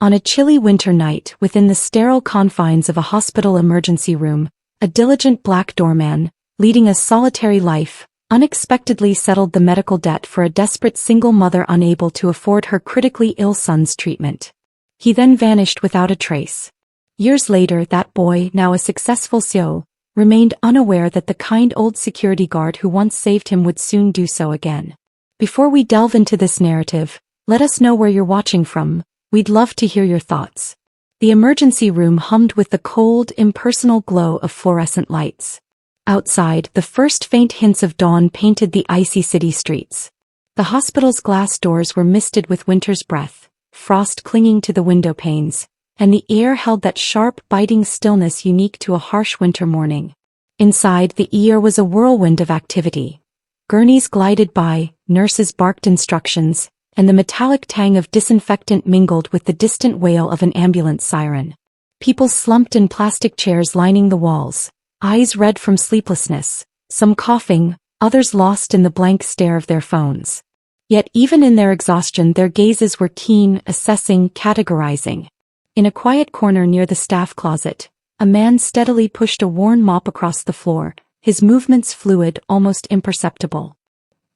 On a chilly winter night within the sterile confines of a hospital emergency room, a diligent black doorman, leading a solitary life, unexpectedly settled the medical debt for a desperate single mother unable to afford her critically ill son's treatment. He then vanished without a trace. Years later, that boy, now a successful CEO, remained unaware that the kind old security guard who once saved him would soon do so again. Before we delve into this narrative, let us know where you're watching from. We'd love to hear your thoughts. The emergency room hummed with the cold, impersonal glow of fluorescent lights. Outside, the first faint hints of dawn painted the icy city streets. The hospital's glass doors were misted with winter's breath, frost clinging to the window panes, and the air held that sharp, biting stillness unique to a harsh winter morning. Inside, the air was a whirlwind of activity. Gurneys glided by, nurses barked instructions, and the metallic tang of disinfectant mingled with the distant wail of an ambulance siren. People slumped in plastic chairs lining the walls, eyes red from sleeplessness, some coughing, others lost in the blank stare of their phones. Yet even in their exhaustion their gazes were keen, assessing, categorizing. In a quiet corner near the staff closet, a man steadily pushed a worn mop across the floor, his movements fluid, almost imperceptible.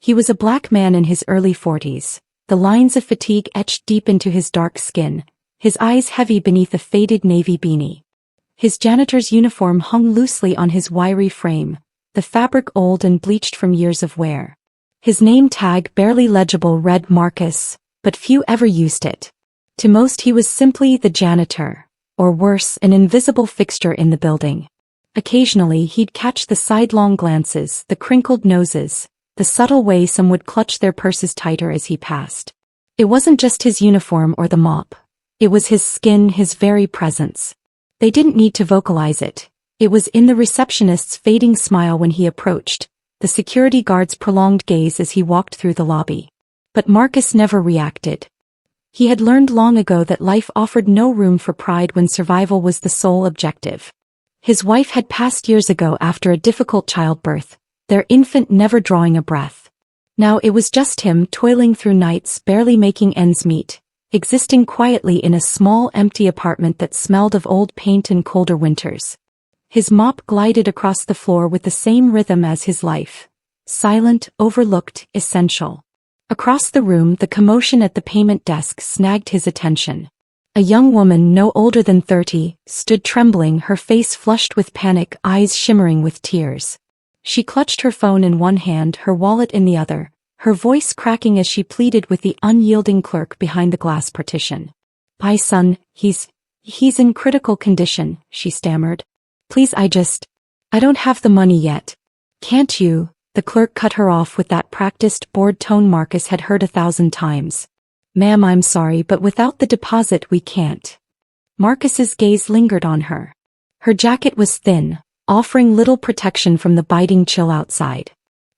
He was a black man in his early 40s, the lines of fatigue etched deep into his dark skin, his eyes heavy beneath a faded navy beanie. His janitor's uniform hung loosely on his wiry frame, the fabric old and bleached from years of wear. His name tag, barely legible, read Marcus, but few ever used it. To most he was simply the janitor, or worse, an invisible fixture in the building. Occasionally he'd catch the sidelong glances, the crinkled noses, the subtle way some would clutch their purses tighter as he passed. It wasn't just his uniform or the mop. It was his skin, his very presence. They didn't need to vocalize it. It was in the receptionist's fading smile when he approached, the security guard's prolonged gaze as he walked through the lobby. But Marcus never reacted. He had learned long ago that life offered no room for pride when survival was the sole objective. His wife had passed years ago after a difficult childbirth, their infant never drawing a breath. Now it was just him toiling through nights, barely making ends meet, existing quietly in a small empty apartment that smelled of old paint and colder winters. His mop glided across the floor with the same rhythm as his life. Silent, overlooked, essential. Across the room, the commotion at the payment desk snagged his attention. A young woman no older than 30 stood trembling, her face flushed with panic, eyes shimmering with tears. She clutched her phone in one hand, her wallet in the other, her voice cracking as she pleaded with the unyielding clerk behind the glass partition. "My son, he's in critical condition," she stammered. "Please, I don't have the money yet." "Can't you?" The clerk cut her off with that practiced, bored tone Marcus had heard 1,000 times. "Ma'am, I'm sorry, but without the deposit we can't." Marcus's gaze lingered on her. Her jacket was thin, offering little protection from the biting chill outside.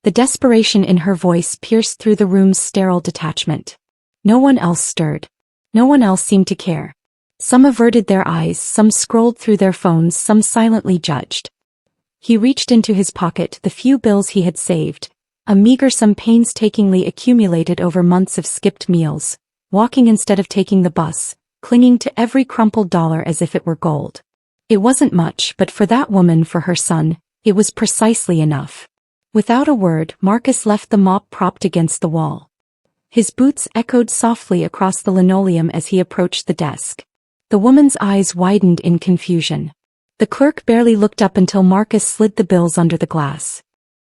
The desperation in her voice pierced through the room's sterile detachment. No one else stirred. No one else seemed to care. Some averted their eyes, some scrolled through their phones, some silently judged. He reached into his pocket the few bills he had saved, a meager sum painstakingly accumulated over months of skipped meals, walking instead of taking the bus, clinging to every crumpled dollar as if it were gold. It wasn't much, but for that woman, for her son, it was precisely enough. Without a word, Marcus left the mop propped against the wall. His boots echoed softly across the linoleum as he approached the desk. The woman's eyes widened in confusion. The clerk barely looked up until Marcus slid the bills under the glass.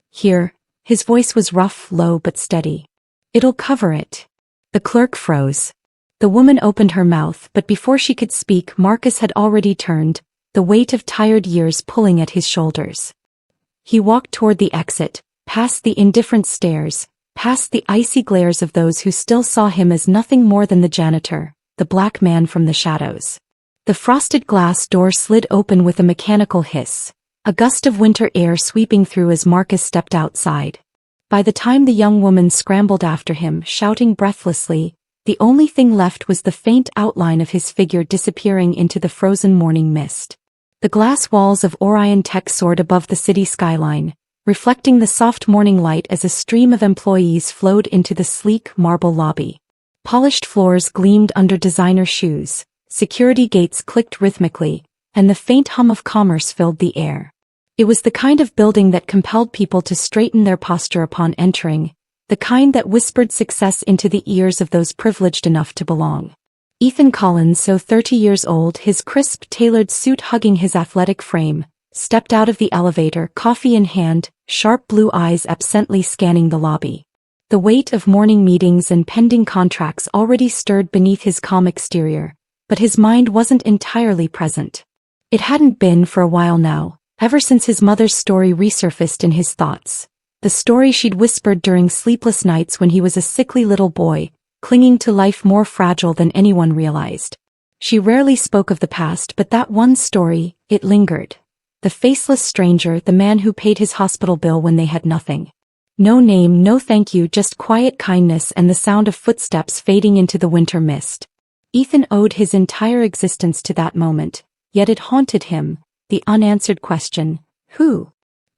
"Here." His voice was rough, low but steady. "It'll cover it." The clerk froze. The woman opened her mouth, but before she could speak, Marcus had already turned, the weight of tired years pulling at his shoulders. He walked toward the exit, past the indifferent stares, past the icy glares of those who still saw him as nothing more than the janitor, the black man from the shadows. The frosted glass door slid open with a mechanical hiss, a gust of winter air sweeping through as Marcus stepped outside. By the time the young woman scrambled after him, shouting breathlessly, the only thing left was the faint outline of his figure disappearing into the frozen morning mist. The glass walls of Orion Tech soared above the city skyline, reflecting the soft morning light as a stream of employees flowed into the sleek marble lobby. Polished floors gleamed under designer shoes, security gates clicked rhythmically, and the faint hum of commerce filled the air. It was the kind of building that compelled people to straighten their posture upon entering, the kind that whispered success into the ears of those privileged enough to belong. Ethan Collins, so 30 years old, his crisp, tailored suit hugging his athletic frame, stepped out of the elevator, coffee in hand, sharp blue eyes absently scanning the lobby. The weight of morning meetings and pending contracts already stirred beneath his calm exterior, but his mind wasn't entirely present. It hadn't been for a while now, ever since his mother's story resurfaced in his thoughts. The story she'd whispered during sleepless nights when he was a sickly little boy, clinging to life more fragile than anyone realized. She rarely spoke of the past, but that one story, it lingered. The faceless stranger, the man who paid his hospital bill when they had nothing. No name, no thank you, just quiet kindness and the sound of footsteps fading into the winter mist. Ethan owed his entire existence to that moment, yet it haunted him, the unanswered question, who?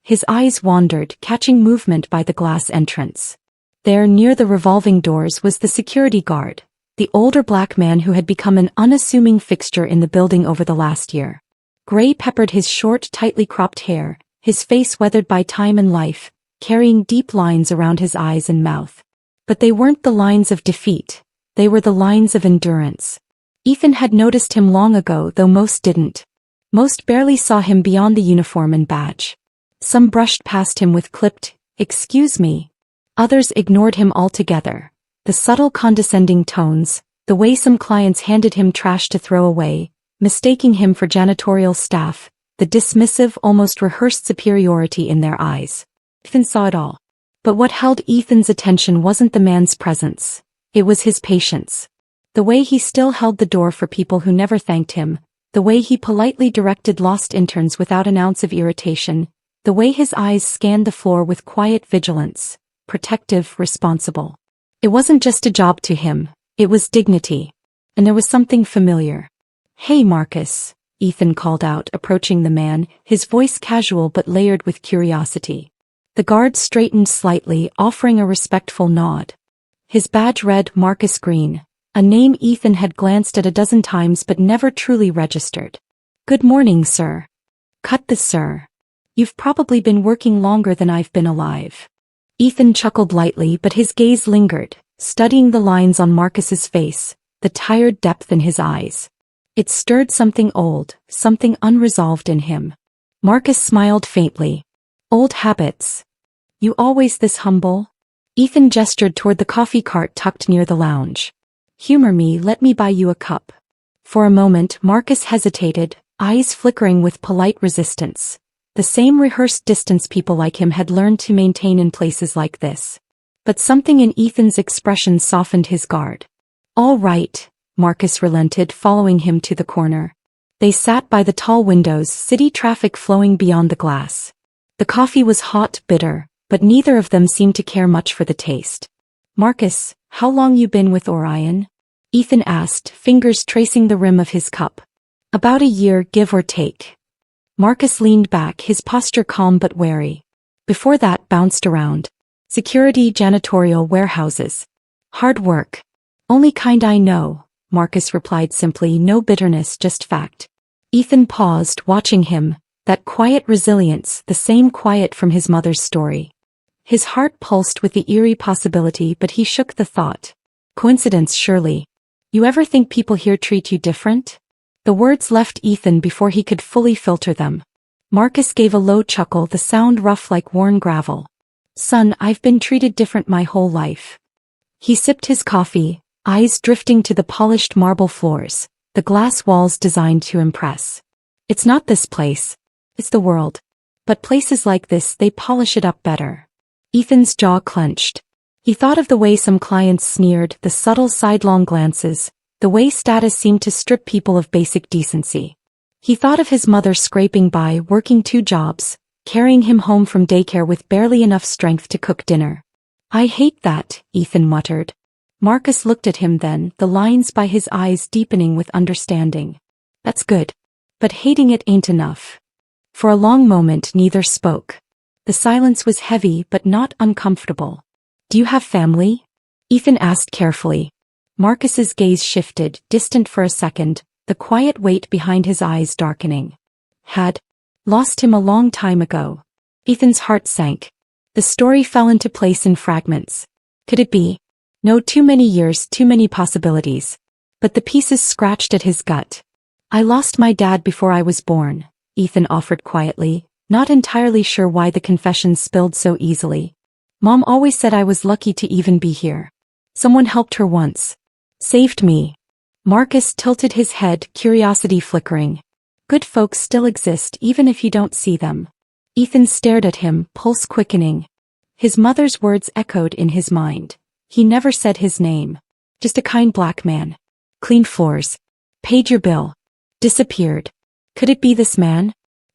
His eyes wandered, catching movement by the glass entrance. There, near the revolving doors, was the security guard, the older black man who had become an unassuming fixture in the building over the last year. Gray peppered his short, tightly cropped hair, his face weathered by time and life, carrying deep lines around his eyes and mouth. But they weren't the lines of defeat, they were the lines of endurance. Ethan had noticed him long ago, though most didn't. Most barely saw him beyond the uniform and badge. Some brushed past him with clipped, "Excuse me." Others ignored him altogether. The subtle condescending tones, the way some clients handed him trash to throw away, mistaking him for janitorial staff, the dismissive, almost rehearsed superiority in their eyes. Ethan saw it all. But what held Ethan's attention wasn't the man's presence. It was his patience. The way he still held the door for people who never thanked him, the way he politely directed lost interns without an ounce of irritation, the way his eyes scanned the floor with quiet vigilance, protective, responsible. It wasn't just a job to him, it was dignity. And there was something familiar. "Hey Marcus," Ethan called out, approaching the man, his voice casual but layered with curiosity. The guard straightened slightly, offering a respectful nod. His badge read Marcus Green, a name Ethan had glanced at a dozen times but never truly registered. "Good morning, sir." "Cut the sir. You've probably been working longer than I've been alive." Ethan chuckled lightly, but his gaze lingered, studying the lines on Marcus's face, the tired depth in his eyes. It stirred something old, something unresolved in him. Marcus smiled faintly. "Old habits. You always this humble?" Ethan gestured toward the coffee cart tucked near the lounge. "Humor me, let me buy you a cup." For a moment Marcus hesitated, eyes flickering with polite resistance. The same rehearsed distance people like him had learned to maintain in places like this. But something in Ethan's expression softened his guard. "All right," Marcus relented, following him to the corner. They sat by the tall windows, city traffic flowing beyond the glass. The coffee was hot, bitter, but neither of them seemed to care much for the taste. "Marcus, how long you been with Orion?" Ethan asked, fingers tracing the rim of his cup. "About a year, give or take." Marcus leaned back, his posture calm but wary. Before that, bounced around. Security, janitorial, warehouses. Hard work. "Only kind I know," Marcus replied simply, no bitterness, just fact. Ethan paused, watching him, that quiet resilience, the same quiet from his mother's story. His heart pulsed with the eerie possibility, but he shook the thought. Coincidence, surely. "You ever think people here treat you different?" The words left Ethan before he could fully filter them. Marcus gave a low chuckle, the sound rough like worn gravel. "Son, I've been treated different my whole life." He sipped his coffee, eyes drifting to the polished marble floors, the glass walls designed to impress. "It's not this place. It's the world. But places like this, they polish it up better." Ethan's jaw clenched. He thought of the way some clients sneered, the subtle sidelong glances, the way status seemed to strip people of basic decency. He thought of his mother scraping by, working 2 jobs, carrying him home from daycare with barely enough strength to cook dinner. "I hate that," Ethan muttered. Marcus looked at him then, the lines by his eyes deepening with understanding. "That's good. But hating it ain't enough." For a long moment neither spoke. The silence was heavy but not uncomfortable. "Do you have family?" Ethan asked carefully. Marcus's gaze shifted, distant for a second, the quiet weight behind his eyes darkening. Had lost him a long time ago. Ethan's heart sank. The story fell into place in fragments. Could it be? No, too many years, too many possibilities. But the pieces scratched at his gut. I lost my dad before I was born, Ethan offered quietly, not entirely sure why the confession spilled so easily. Mom always said I was lucky to even be here. Someone helped her once. Saved me. Marcus tilted his head, curiosity flickering. Good folks still exist even if you don't see them. Ethan stared at him, pulse quickening. His mother's words echoed in his mind. He never said his name. Just a kind black man. Cleaned floors. Paid your bill. Disappeared. Could it be this man?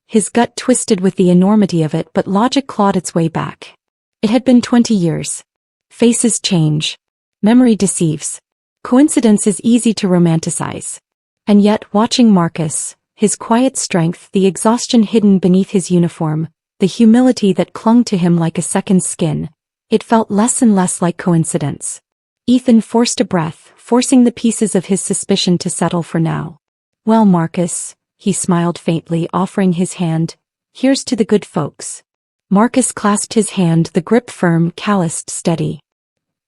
His gut twisted with the enormity of it, but logic clawed its way back. It had been 20 years. Faces change. Memory deceives. Coincidence is easy to romanticize. And yet, watching Marcus, his quiet strength, the exhaustion hidden beneath his uniform, the humility that clung to him like a second skin, it felt less and less like coincidence. Ethan forced a breath, forcing the pieces of his suspicion to settle for now. Well, Marcus, he smiled faintly, offering his hand, here's to the good folks. Marcus clasped his hand, the grip firm, calloused, steady.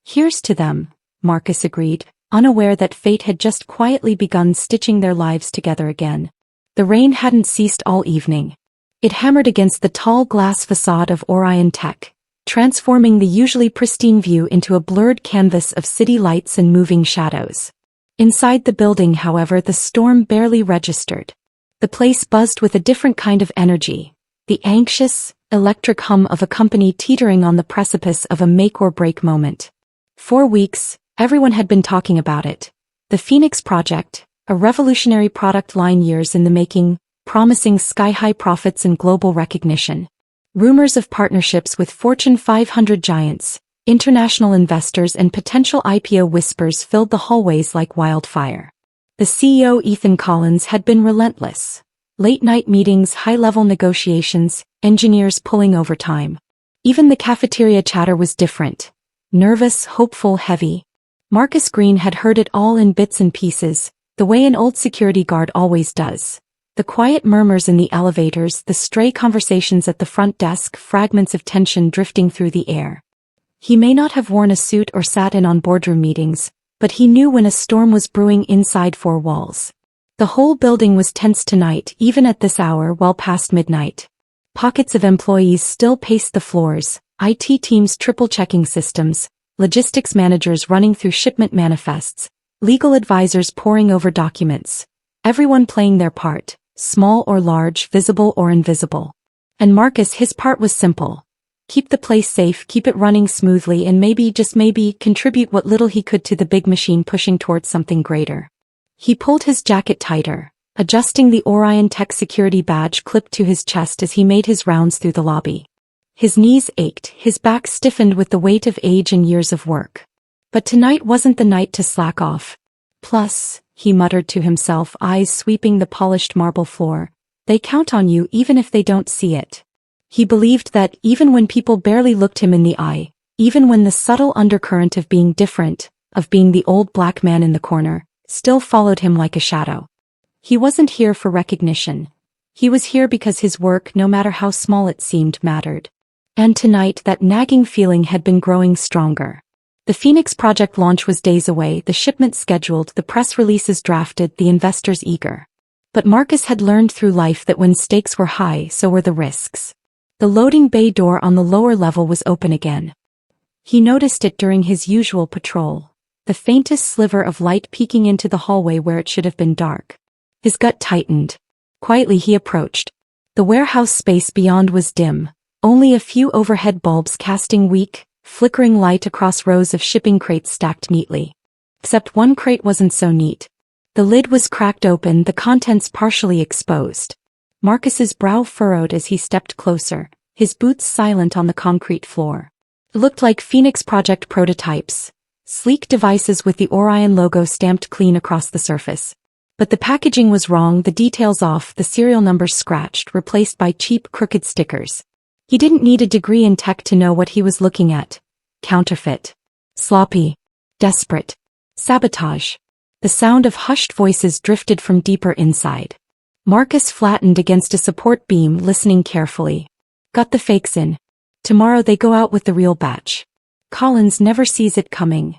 Here's to them, Marcus agreed, unaware that fate had just quietly begun stitching their lives together again. The rain hadn't ceased all evening. It hammered against the tall glass facade of Orion Tech, transforming the usually pristine view into a blurred canvas of city lights and moving shadows. Inside the building, however, the storm barely registered. The place buzzed with a different kind of energy, the anxious, electric hum of a company teetering on the precipice of a make-or-break moment. For weeks, everyone had been talking about it. The Phoenix Project, a revolutionary product line years in the making, promising sky-high profits and global recognition. Rumors of partnerships with Fortune 500 giants, international investors and potential IPO whispers filled the hallways like wildfire. The CEO Ethan Collins had been relentless. Late-night meetings, high-level negotiations, engineers pulling overtime. Even the cafeteria chatter was different. Nervous, hopeful, heavy. Marcus Green had heard it all in bits and pieces, the way an old security guard always does. The quiet murmurs in the elevators, the stray conversations at the front desk, fragments of tension drifting through the air. He may not have worn a suit or sat in on boardroom meetings, but he knew when a storm was brewing inside four walls. The whole building was tense tonight, even at this hour, well past midnight. Pockets of employees still paced the floors, IT teams triple-checking systems, logistics managers running through shipment manifests, legal advisors poring over documents. Everyone playing their part, small or large, visible or invisible. And Marcus, his part was simple. Keep the place safe, keep it running smoothly, and maybe, just maybe, contribute what little he could to the big machine pushing towards something greater. He pulled his jacket tighter, adjusting the Orion Tech security badge clipped to his chest as he made his rounds through the lobby. His knees ached, his back stiffened with the weight of age and years of work. But tonight wasn't the night to slack off. Plus, he muttered to himself, eyes sweeping the polished marble floor, they count on you even if they don't see it. He believed that even when people barely looked him in the eye, even when the subtle undercurrent of being different, of being the old black man in the corner, still followed him like a shadow. He wasn't here for recognition. He was here because his work, no matter how small it seemed, mattered. And tonight that nagging feeling had been growing stronger. The Phoenix Project launch was days away, the shipment scheduled, the press releases drafted, the investors eager. But Marcus had learned through life that when stakes were high, so were the risks. The loading bay door on the lower level was open again. He noticed it during his usual patrol, the faintest sliver of light peeking into the hallway where it should have been dark. His gut tightened. Quietly he approached. The warehouse space beyond was dim, only a few overhead bulbs casting weak, flickering light across rows of shipping crates stacked neatly. Except one crate wasn't so neat. The lid was cracked open, the contents partially exposed. Marcus's brow furrowed as he stepped closer, his boots silent on the concrete floor. It looked like Phoenix Project prototypes, sleek devices with the Orion logo stamped clean across the surface. But the packaging was wrong, the details off, the serial numbers scratched, replaced by cheap, crooked stickers. He didn't need a degree in tech to know what he was looking at. Counterfeit. Sloppy. Desperate. Sabotage. The sound of hushed voices drifted from deeper inside. Marcus flattened against a support beam, listening carefully. Got the fakes in. Tomorrow they go out with the real batch. Collins never sees it coming.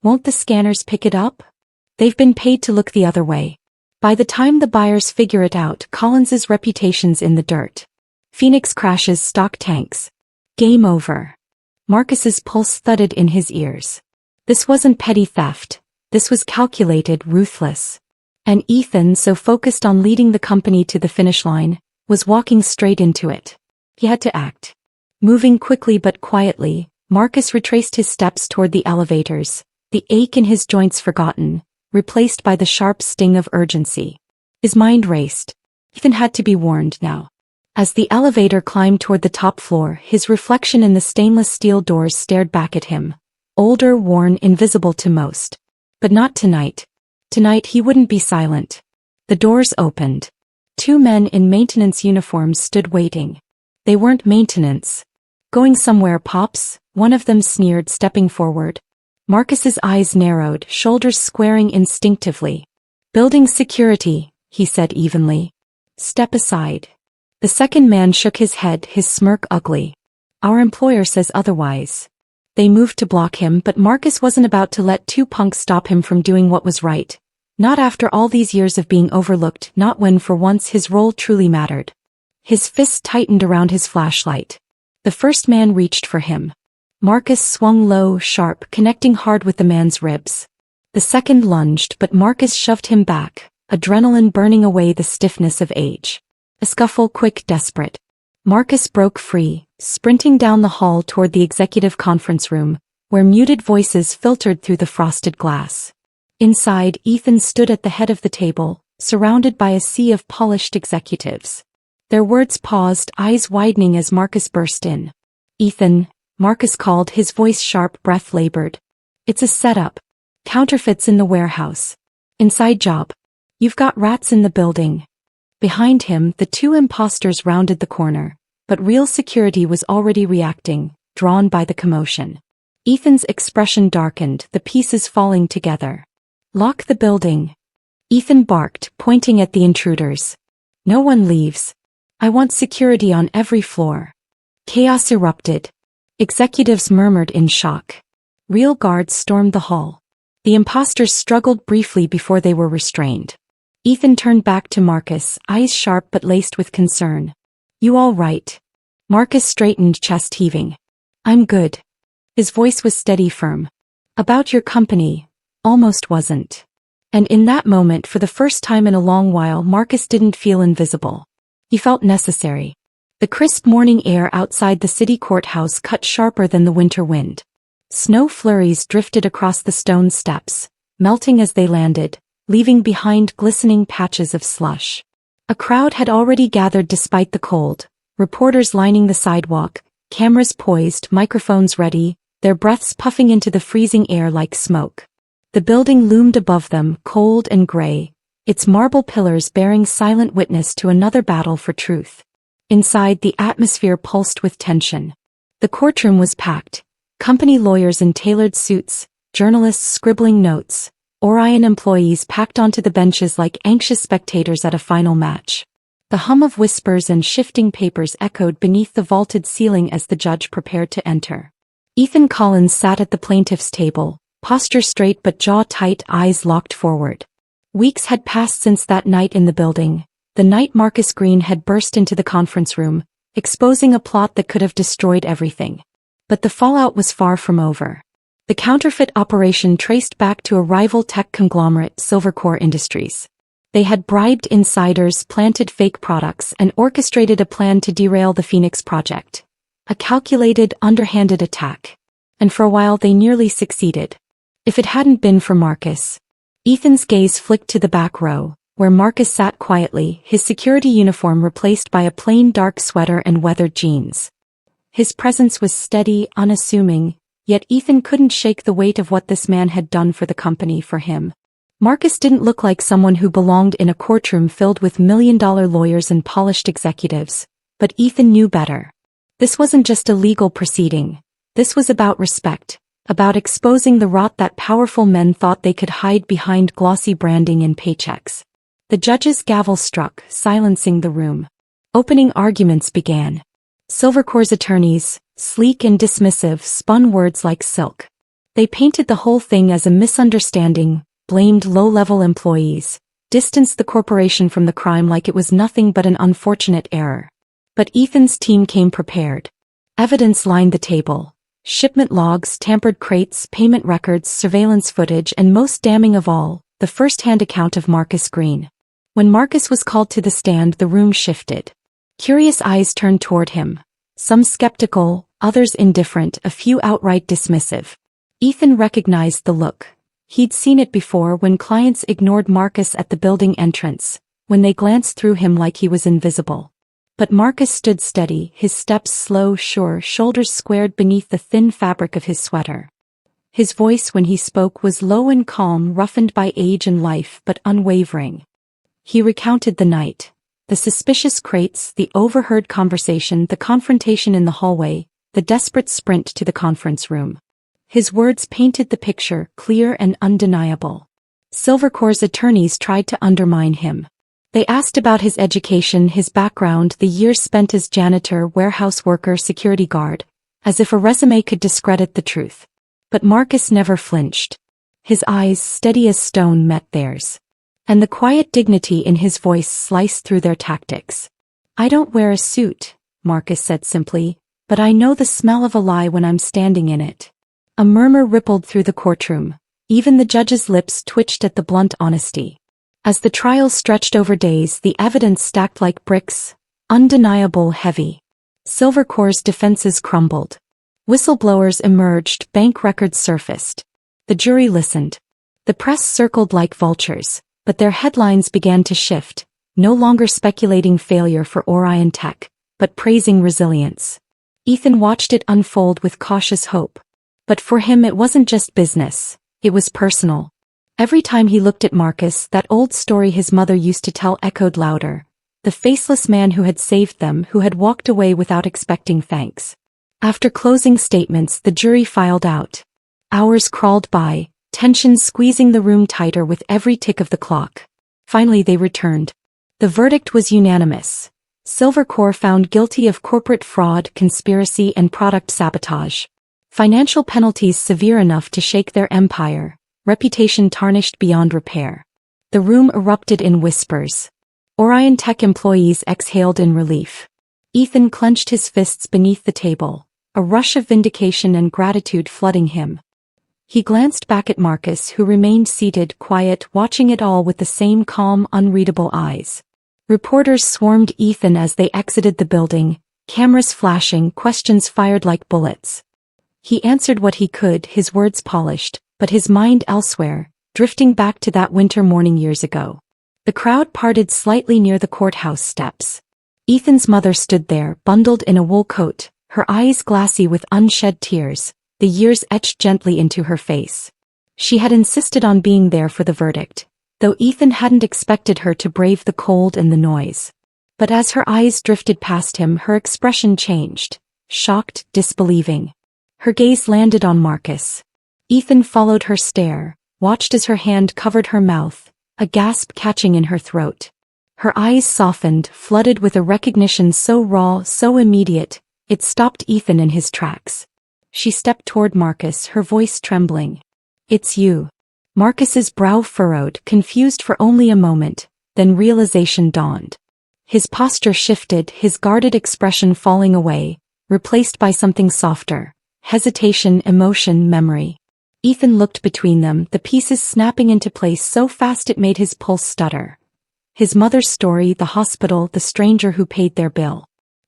Won't the scanners pick it up? They've been paid to look the other way. By the time the buyers figure it out, Collins's reputation's in the dirt. Phoenix crashes stock tanks. Game over. Marcus's pulse thudded in his ears. This wasn't petty theft. This was calculated, ruthless. And Ethan, so focused on leading the company to the finish line, was walking straight into it. He had to act. Moving quickly but quietly, Marcus retraced his steps toward the elevators, the ache in his joints forgotten, replaced by the sharp sting of urgency. His mind raced. Ethan had to be warned now. As the elevator climbed toward the top floor, his reflection in the stainless steel doors stared back at him. Older, worn, invisible to most. But not tonight. Tonight he wouldn't be silent. The doors opened. 2 men in maintenance uniforms stood waiting. They weren't maintenance. Going somewhere, Pops? One of them sneered, stepping forward. Marcus's eyes narrowed, shoulders squaring instinctively. Building security, he said evenly. Step aside. The second man shook his head, his smirk ugly. Our employer says otherwise. They moved to block him, but Marcus wasn't about to let 2 punks stop him from doing what was right. Not after all these years of being overlooked, not when for once his role truly mattered. His fist tightened around his flashlight. The first man reached for him. Marcus swung low, sharp, connecting hard with the man's ribs. The second lunged, but Marcus shoved him back, adrenaline burning away the stiffness of age. A scuffle, quick, desperate. Marcus broke free, sprinting down the hall toward the executive conference room, where muted voices filtered through the frosted glass. Inside, Ethan stood at the head of the table, surrounded by a sea of polished executives. Their words paused, eyes widening as Marcus burst in. Ethan, Marcus called, his voice sharp, breath labored. It's a setup. Counterfeits in the warehouse. Inside job. You've got rats in the building. Behind him, the 2 imposters rounded the corner, but real security was already reacting, drawn by the commotion. Ethan's expression darkened, the pieces falling together. Lock the building. Ethan barked, pointing at the intruders. No one leaves. I want security on every floor. Chaos erupted. Executives murmured in shock. Real guards stormed the hall. The imposters struggled briefly before they were restrained. Ethan turned back to Marcus, eyes sharp but laced with concern. You all right? Marcus straightened, chest heaving. I'm good. His voice was steady, firm. About your company. Almost wasn't. And in that moment, for the first time in a long while, Marcus didn't feel invisible. He felt necessary. The crisp morning air outside the city courthouse cut sharper than the winter wind. Snow flurries drifted across the stone steps, melting as they landed, leaving behind glistening patches of slush. A crowd had already gathered despite the cold, reporters lining the sidewalk, cameras poised, microphones ready, their breaths puffing into the freezing air like smoke. The building loomed above them, cold and gray, its marble pillars bearing silent witness to another battle for truth. Inside, the atmosphere pulsed with tension. The courtroom was packed, company lawyers in tailored suits, journalists scribbling notes, Orion employees packed onto the benches like anxious spectators at a final match. The hum of whispers and shifting papers echoed beneath the vaulted ceiling as the judge prepared to enter. Ethan Collins sat at the plaintiff's table, posture straight but jaw tight, eyes locked forward. Weeks had passed since that night in the building, the night Marcus Green had burst into the conference room, exposing a plot that could have destroyed everything. But the fallout was far from over. The counterfeit operation traced back to a rival tech conglomerate, Silvercore Industries. They had bribed insiders, planted fake products, and orchestrated a plan to derail the Phoenix project. A calculated, underhanded attack. And for a while they nearly succeeded. If it hadn't been for Marcus. Ethan's gaze flicked to the back row, where Marcus sat quietly, his security uniform replaced by a plain dark sweater and weathered jeans. His presence was steady, unassuming, yet Ethan couldn't shake the weight of what this man had done for the company, for him. Marcus didn't look like someone who belonged in a courtroom filled with million-dollar lawyers and polished executives, but Ethan knew better. This wasn't just a legal proceeding. This was about respect, about exposing the rot that powerful men thought they could hide behind glossy branding and paychecks. The judge's gavel struck, silencing the room. Opening arguments began. Silvercore's attorneys, sleek and dismissive, spun words like silk. They painted the whole thing as a misunderstanding, blamed low-level employees, distanced the corporation from the crime like it was nothing but an unfortunate error. But Ethan's team came prepared. Evidence lined the table. Shipment logs, tampered crates, payment records, surveillance footage, and most damning of all, the first-hand account of Marcus Green. When Marcus was called to the stand, the room shifted. Curious eyes turned toward him. Some skeptical, others indifferent, a few outright dismissive. Ethan recognized the look. He'd seen it before when clients ignored Marcus at the building entrance, when they glanced through him like he was invisible. But Marcus stood steady, his steps slow, sure, shoulders squared beneath the thin fabric of his sweater. His voice when he spoke was low and calm, roughened by age and life, but unwavering. He recounted the night. The suspicious crates, the overheard conversation, the confrontation in the hallway, the desperate sprint to the conference room. His words painted the picture, clear and undeniable. Silvercore's attorneys tried to undermine him. They asked about his education, his background, the years spent as janitor, warehouse worker, security guard, as if a resume could discredit the truth. But Marcus never flinched. His eyes, steady as stone, met theirs. And the quiet dignity in his voice sliced through their tactics. "I don't wear a suit," Marcus said simply, "but I know the smell of a lie when I'm standing in it." A murmur rippled through the courtroom. Even the judge's lips twitched at the blunt honesty. As the trial stretched over days, the evidence stacked like bricks, undeniable, heavy. Silvercore's defenses crumbled. Whistleblowers emerged, bank records surfaced. The jury listened. The press circled like vultures. But their headlines began to shift, no longer speculating failure for Orion Tech, but praising resilience. Ethan watched it unfold with cautious hope. But for him it wasn't just business, it was personal. Every time he looked at Marcus, that old story his mother used to tell echoed louder. The faceless man who had saved them, who had walked away without expecting thanks. After closing statements, the jury filed out. Hours crawled by, tension squeezing the room tighter with every tick of the clock. Finally they returned. The verdict was unanimous. Silvercore found guilty of corporate fraud, conspiracy, and product sabotage. Financial penalties severe enough to shake their empire, reputation tarnished beyond repair. The room erupted in whispers. Orion Tech employees exhaled in relief. Ethan clenched his fists beneath the table, a rush of vindication and gratitude flooding him. He glanced back at Marcus, who remained seated, quiet, watching it all with the same calm, unreadable eyes. Reporters swarmed Ethan as they exited the building, cameras flashing, questions fired like bullets. He answered what he could, his words polished, but his mind elsewhere, drifting back to that winter morning years ago. The crowd parted slightly near the courthouse steps. Ethan's mother stood there, bundled in a wool coat, her eyes glassy with unshed tears, the years etched gently into her face. She had insisted on being there for the verdict, though Ethan hadn't expected her to brave the cold and the noise. But as her eyes drifted past him, her expression changed, shocked, disbelieving. Her gaze landed on Marcus. Ethan followed her stare, watched as her hand covered her mouth, a gasp catching in her throat. Her eyes softened, flooded with a recognition so raw, so immediate, it stopped Ethan in his tracks. She stepped toward Marcus, her voice trembling. "It's you." Marcus's brow furrowed, confused for only a moment, then realization dawned. His posture shifted, his guarded expression falling away, replaced by something softer, hesitation, emotion, memory. Ethan looked between them, the pieces snapping into place so fast it made his pulse stutter. His mother's story, the hospital, the stranger who paid their bill.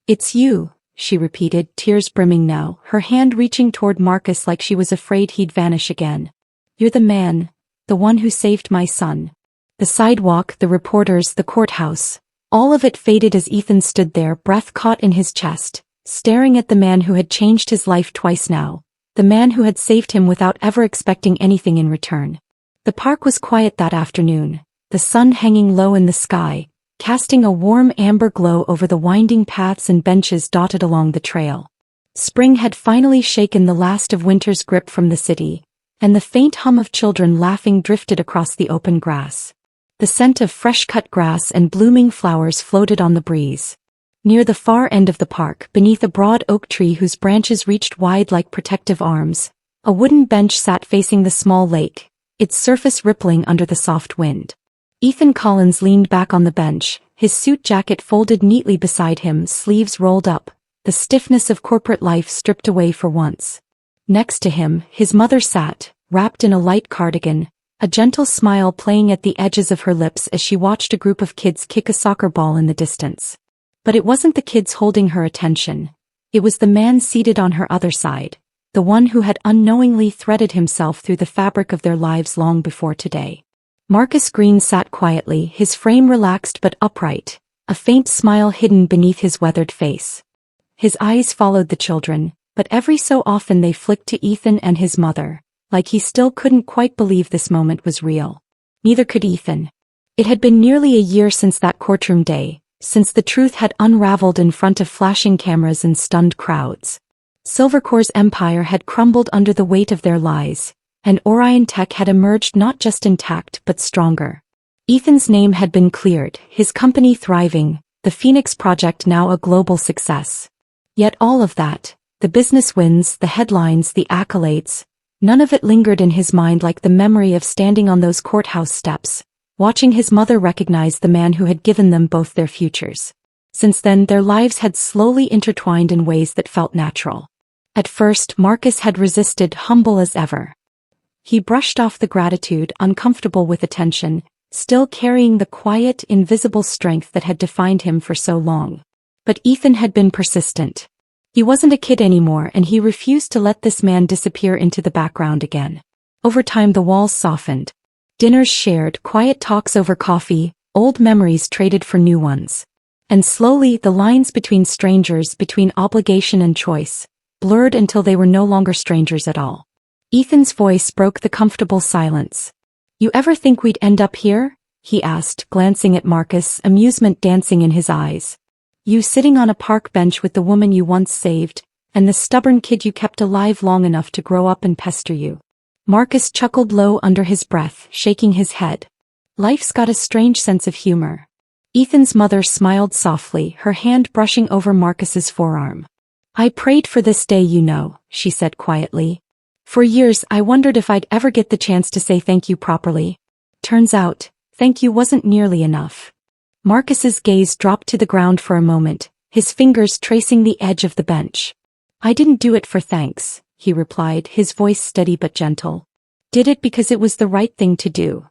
"It's you," she repeated, tears brimming now, her hand reaching toward Marcus like she was afraid he'd vanish again. "You're the man, the one who saved my son." The sidewalk, the reporters, the courthouse, all of it faded as Ethan stood there, breath caught in his chest, staring at the man who had changed his life twice now, the man who had saved him without ever expecting anything in return. The park was quiet that afternoon, the sun hanging low in the sky, casting a warm amber glow over the winding paths and benches dotted along the trail. Spring had finally shaken the last of winter's grip from the city, and the faint hum of children laughing drifted across the open grass. The scent of fresh-cut grass and blooming flowers floated on the breeze. Near the far end of the park, beneath a broad oak tree whose branches reached wide like protective arms, a wooden bench sat facing the small lake, its surface rippling under the soft wind. Ethan Collins leaned back on the bench, his suit jacket folded neatly beside him, sleeves rolled up, the stiffness of corporate life stripped away for once. Next to him, his mother sat, wrapped in a light cardigan, a gentle smile playing at the edges of her lips as she watched a group of kids kick a soccer ball in the distance. But it wasn't the kids holding her attention. It was the man seated on her other side, the one who had unknowingly threaded himself through the fabric of their lives long before today. Marcus Green sat quietly, his frame relaxed but upright, a faint smile hidden beneath his weathered face. His eyes followed the children, but every so often they flicked to Ethan and his mother, like he still couldn't quite believe this moment was real. Neither could Ethan. It had been nearly a year since that courtroom day, since the truth had unraveled in front of flashing cameras and stunned crowds. Silvercore's empire had crumbled under the weight of their lies, and Orion Tech had emerged not just intact but stronger. Ethan's name had been cleared, his company thriving, the Phoenix Project now a global success. Yet all of that, the business wins, the headlines, the accolades, none of it lingered in his mind like the memory of standing on those courthouse steps, watching his mother recognize the man who had given them both their futures. Since then, their lives had slowly intertwined in ways that felt natural. At first, Marcus had resisted, humble as ever. He brushed off the gratitude, uncomfortable with attention, still carrying the quiet, invisible strength that had defined him for so long. But Ethan had been persistent. He wasn't a kid anymore, and he refused to let this man disappear into the background again. Over time the walls softened. Dinners shared, quiet talks over coffee, old memories traded for new ones. And slowly the lines between strangers, between obligation and choice, blurred until they were no longer strangers at all. Ethan's voice broke the comfortable silence. "You ever think we'd end up here?" he asked, glancing at Marcus, amusement dancing in his eyes. "You sitting on a park bench with the woman you once saved, and the stubborn kid you kept alive long enough to grow up and pester you." Marcus chuckled low under his breath, shaking his head. "Life's got a strange sense of humor." Ethan's mother smiled softly, her hand brushing over Marcus's forearm. "I prayed for this day, you know," she said quietly. "For years I wondered if I'd ever get the chance to say thank you properly. Turns out, thank you wasn't nearly enough." Marcus's gaze dropped to the ground for a moment, his fingers tracing the edge of the bench. "I didn't do it for thanks," he replied, his voice steady but gentle. "Did it because it was the right thing to do."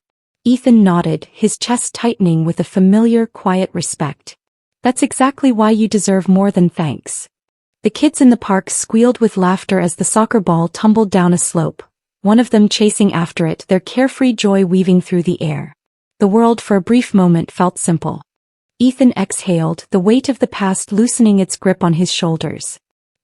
Ethan nodded, his chest tightening with a familiar, quiet respect. "That's exactly why you deserve more than thanks." The kids in the park squealed with laughter as the soccer ball tumbled down a slope, one of them chasing after it, their carefree joy weaving through the air. The world for a brief moment felt simple. Ethan exhaled, the weight of the past loosening its grip on his shoulders.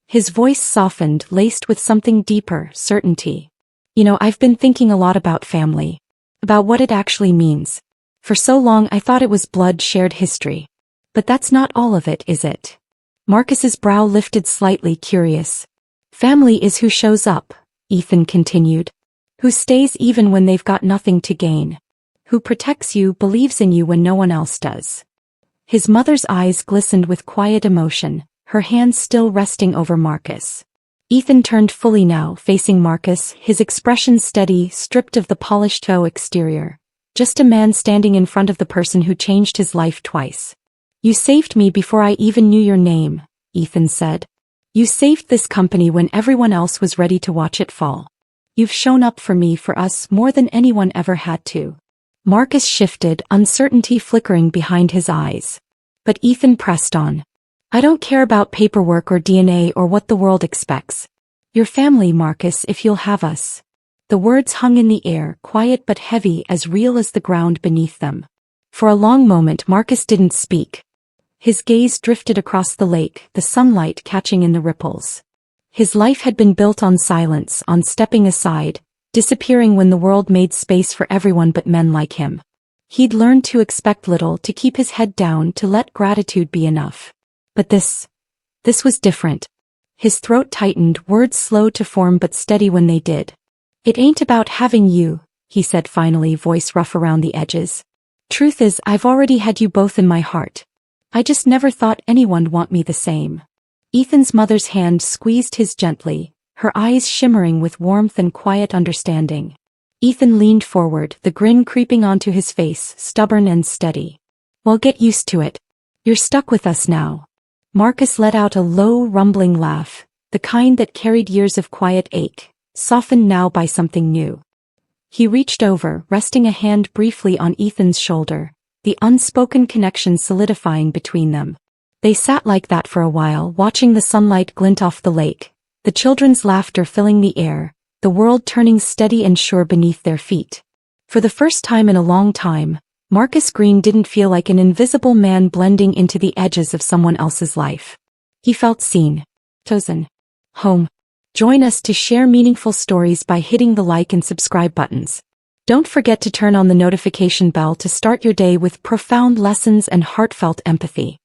His voice softened, laced with something deeper, certainty. "You know, I've been thinking a lot about family. About what it actually means. For so long I thought it was blood-shared history. But that's not all of it, is it?" Marcus's brow lifted slightly, curious. "Family is who shows up," Ethan continued. "Who stays even when they've got nothing to gain. Who protects you, believes in you when no one else does." His mother's eyes glistened with quiet emotion, her hands still resting over Marcus. Ethan turned fully now, facing Marcus, his expression steady, stripped of the polished faux exterior. Just a man standing in front of the person who changed his life twice. "You saved me before I even knew your name," Ethan said. "You saved this company when everyone else was ready to watch it fall. You've shown up for me, for us, more than anyone ever had to." Marcus shifted, uncertainty flickering behind his eyes. But Ethan pressed on. "I don't care about paperwork or DNA or what the world expects. Your family, Marcus, if you'll have us." The words hung in the air, quiet but heavy, as real as the ground beneath them. For a long moment Marcus didn't speak. His gaze drifted across the lake, the sunlight catching in the ripples. His life had been built on silence, on stepping aside, disappearing when the world made space for everyone but men like him. He'd learned to expect little, to keep his head down, to let gratitude be enough. But this was different. His throat tightened, words slow to form but steady when they did. "It ain't about having you," he said finally, voice rough around the edges. "Truth is, I've already had you both in my heart. I just never thought anyone'd want me the same." Ethan's mother's hand squeezed his gently, her eyes shimmering with warmth and quiet understanding. Ethan leaned forward, the grin creeping onto his face, stubborn and steady. "Well, get used to it. You're stuck with us now." Marcus let out a low, rumbling laugh, the kind that carried years of quiet ache, softened now by something new. He reached over, resting a hand briefly on Ethan's shoulder, the unspoken connection solidifying between them. They sat like that for a while, watching the sunlight glint off the lake, the children's laughter filling the air, the world turning steady and sure beneath their feet. For the first time in a long time, Marcus Green didn't feel like an invisible man blending into the edges of someone else's life. He felt seen, chosen, home. Join us to share meaningful stories by hitting the like and subscribe buttons. Don't forget to turn on the notification bell to start your day with profound lessons and heartfelt empathy.